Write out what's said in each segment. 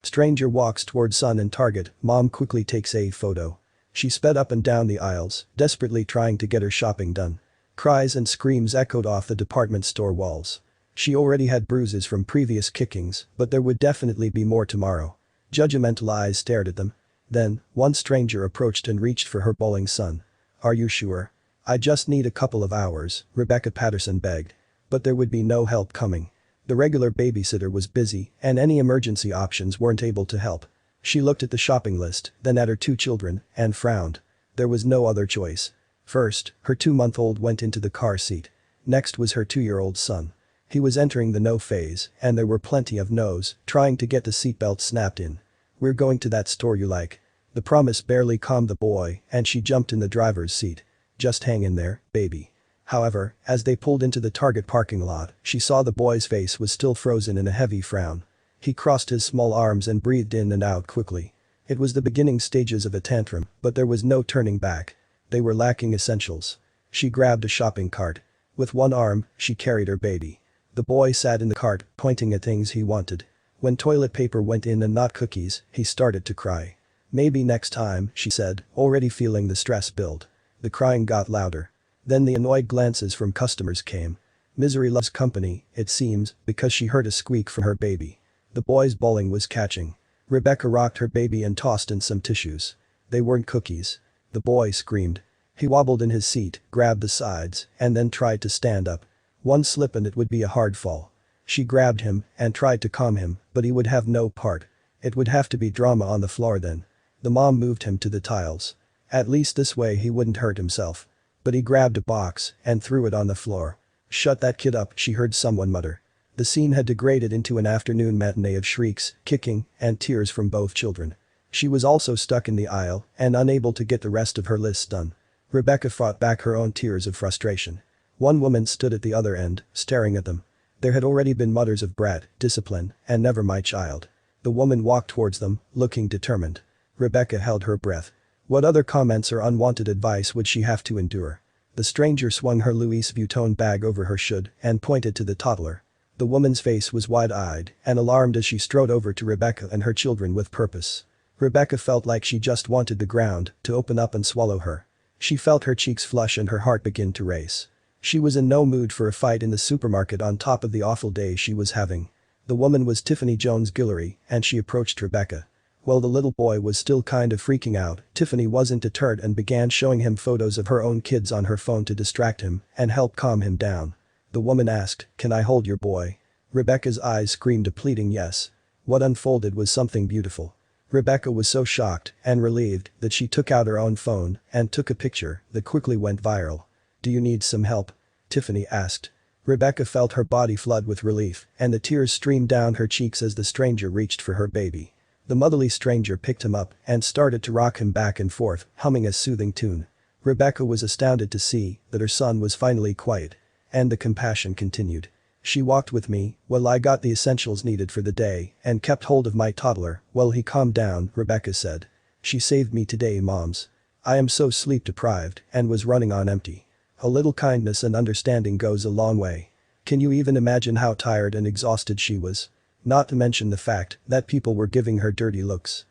Stranger walks toward son in Target, mom quickly takes a photo. She sped up and down the aisles, desperately trying to get her shopping done. Cries and screams echoed off the department store walls. She already had bruises from previous kickings, but there would definitely be more tomorrow. Judgemental eyes stared at them. Then, one stranger approached and reached for her bawling son. "Are you sure? I just need a couple of hours," Rebecca Patterson begged. But there would be no help coming. The regular babysitter was busy, and any emergency options weren't able to help. She looked at the shopping list, then at her 2 children, and frowned. There was no other choice. First, her 2-month-old went into the car seat. Next was her 2-year-old son. He was entering the no phase, and there were plenty of no's, trying to get the seatbelt snapped in. "We're going to that store you like." The promise barely calmed the boy, and she jumped in the driver's seat. "Just hang in there, baby." However, as they pulled into the Target parking lot, she saw the boy's face was still frozen in a heavy frown. He crossed his small arms and breathed in and out quickly. It was the beginning stages of a tantrum, but there was no turning back. They were lacking essentials. She grabbed a shopping cart. With one arm, she carried her baby. The boy sat in the cart, pointing at things he wanted. When toilet paper went in and not cookies, he started to cry. "Maybe next time," she said, already feeling the stress build. The crying got louder. Then the annoyed glances from customers came. Misery loves company, it seems, because she heard a squeak from her baby. The boy's bawling was catching. Rebecca rocked her baby and tossed in some tissues. They weren't cookies. The boy screamed. He wobbled in his seat, grabbed the sides, and then tried to stand up. One slip and it would be a hard fall. She grabbed him and tried to calm him, but he would have no part. It would have to be drama on the floor then. The mom moved him to the tiles. At least this way he wouldn't hurt himself. But he grabbed a box and threw it on the floor. "Shut that kid up," she heard someone mutter. The scene had degraded into an afternoon matinee of shrieks, kicking, and tears from both children. She was also stuck in the aisle and unable to get the rest of her list done. Rebecca fought back her own tears of frustration. One woman stood at the other end, staring at them. There had already been mutters of "brat," "discipline," and "never my child." The woman walked towards them, looking determined. Rebecca held her breath. What other comments or unwanted advice would she have to endure? The stranger swung her Louis Vuitton bag over her shoulder and pointed to the toddler. The woman's face was wide-eyed and alarmed as she strode over to Rebecca and her children with purpose. Rebecca felt like she just wanted the ground to open up and swallow her. She felt her cheeks flush and her heart begin to race. She was in no mood for a fight in the supermarket on top of the awful day she was having. The woman was Tiffany Jones-Guillory, and she approached Rebecca. While the little boy was still kind of freaking out, Tiffany wasn't deterred and began showing him photos of her own kids on her phone to distract him and help calm him down. The woman asked, "Can I hold your boy?" Rebecca's eyes screamed a pleading yes. What unfolded was something beautiful. Rebecca was so shocked and relieved that she took out her own phone and took a picture that quickly went viral. "Do you need some help?" Tiffany asked. Rebecca felt her body flood with relief and the tears streamed down her cheeks as the stranger reached for her baby. The motherly stranger picked him up and started to rock him back and forth, humming a soothing tune. Rebecca was astounded to see that her son was finally quiet. And the compassion continued. "She walked with me while I got the essentials needed for the day and kept hold of my toddler while he calmed down," Rebecca said. "She saved me today, moms. I am so sleep deprived and was running on empty. A little kindness and understanding goes a long way." Can you even imagine how tired and exhausted she was? Not to mention the fact that people were giving her dirty looks.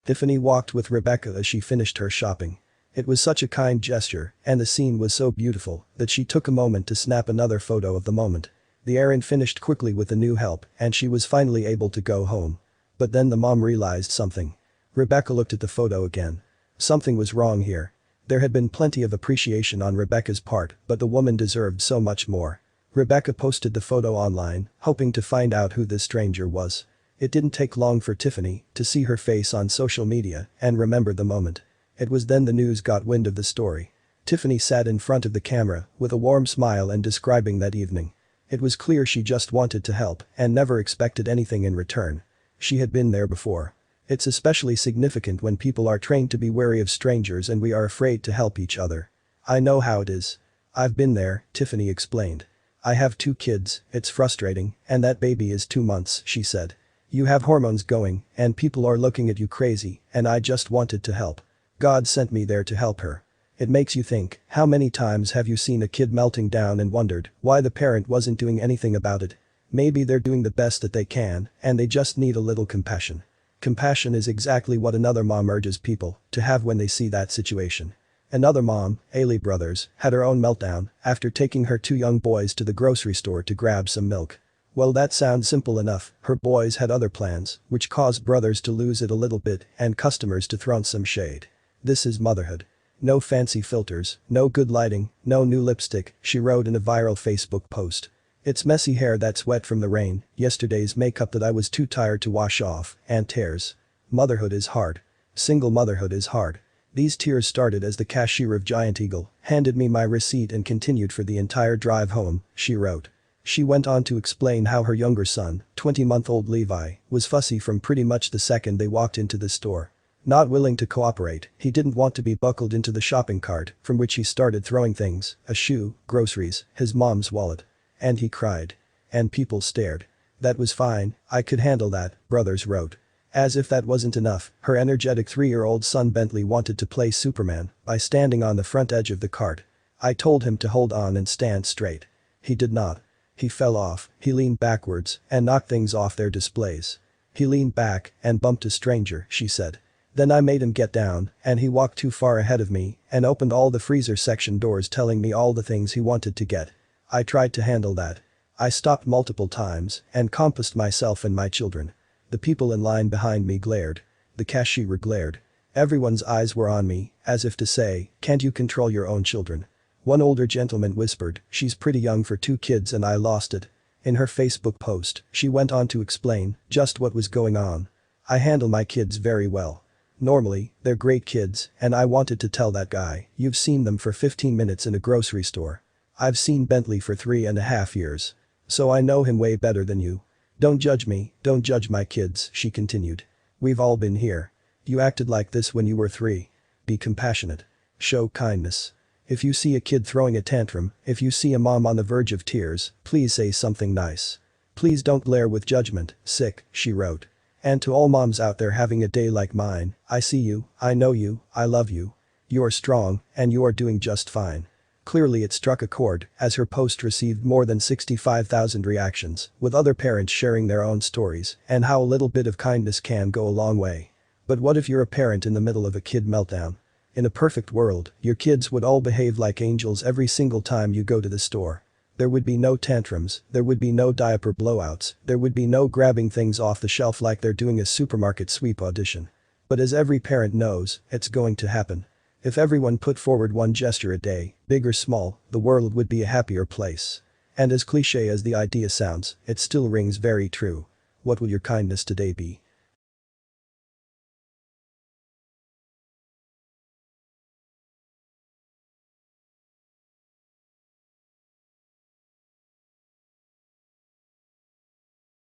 Tiffany walked with Rebecca as she finished her shopping. It was such a kind gesture and the scene was so beautiful that she took a moment to snap another photo of the moment. The errand finished quickly with the new help and she was finally able to go home. But then the mom realized something. Rebecca looked at the photo again. Something was wrong here. There had been plenty of appreciation on Rebecca's part, but the woman deserved so much more. Rebecca posted the photo online, hoping to find out who this stranger was. It didn't take long for Tiffany to see her face on social media and remember the moment. It was then the news got wind of the story. Tiffany sat in front of the camera with a warm smile and describing that evening. It was clear she just wanted to help and never expected anything in return. She had been there before. It's especially significant when people are trained to be wary of strangers and we are afraid to help each other. "I know how it is. I've been there," Tiffany explained. "I have 2 kids, it's frustrating, and that baby is 2 months," she said. "You have hormones going, and people are looking at you crazy, and I just wanted to help. God sent me there to help her." It makes you think, how many times have you seen a kid melting down and wondered why the parent wasn't doing anything about it? Maybe they're doing the best that they can, and they just need a little compassion. Compassion is exactly what another mom urges people to have when they see that situation. Another mom, Ailey Brothers, had her own meltdown after taking her two young boys to the grocery store to grab some milk. Well, that sounds simple enough. Her boys had other plans, which caused Brothers to lose it a little bit and customers to throw some shade. This is motherhood. No fancy filters, no good lighting, no new lipstick, she wrote in a viral Facebook post. It's messy hair that's wet from the rain, yesterday's makeup that I was too tired to wash off, and tears. Motherhood is hard. Single motherhood is hard. These tears started as the cashier of Giant Eagle handed me my receipt and continued for the entire drive home, she wrote. She went on to explain how her younger son, 20-month-old Levi, was fussy from pretty much the second they walked into the store. Not willing to cooperate, he didn't want to be buckled into the shopping cart from which he started throwing things, a shoe, groceries, his mom's wallet. And he cried. And people stared. That was fine, I could handle that, Brothers wrote. As if that wasn't enough, her energetic 3-year-old son Bentley wanted to play Superman by standing on the front edge of the cart. I told him to hold on and stand straight. He did not. He fell off, he leaned backwards and knocked things off their displays. He leaned back and bumped a stranger, she said. Then I made him get down and he walked too far ahead of me and opened all the freezer section doors telling me all the things he wanted to get. I tried to handle that. I stopped multiple times and compassed myself and my children. The people in line behind me glared. The cashier glared. Everyone's eyes were on me, as if to say, can't you control your own children? One older gentleman whispered, she's pretty young for 2 kids and I lost it. In her Facebook post, she went on to explain just what was going on. I handle my kids very well. Normally, they're great kids, and I wanted to tell that guy, you've seen them for 15 minutes in a grocery store. I've seen Bentley for 3.5 years. So I know him way better than you. Don't judge me, don't judge my kids, she continued. We've all been here. You acted like this when you were 3. Be compassionate. Show kindness. If you see a kid throwing a tantrum, if you see a mom on the verge of tears, please say something nice. Please don't glare with judgment, sick, she wrote. And to all moms out there having a day like mine, I see you, I know you, I love you. You are strong, and you are doing just fine. Clearly it struck a chord, as her post received more than 65,000 reactions, with other parents sharing their own stories and how a little bit of kindness can go a long way. But what if you're a parent in the middle of a kid meltdown? In a perfect world, your kids would all behave like angels every single time you go to the store. There would be no tantrums, there would be no diaper blowouts, there would be no grabbing things off the shelf like they're doing a supermarket sweep audition. But as every parent knows, it's going to happen. If everyone put forward one gesture a day, big or small, the world would be a happier place. And as cliche as the idea sounds, it still rings very true. What will your kindness today be?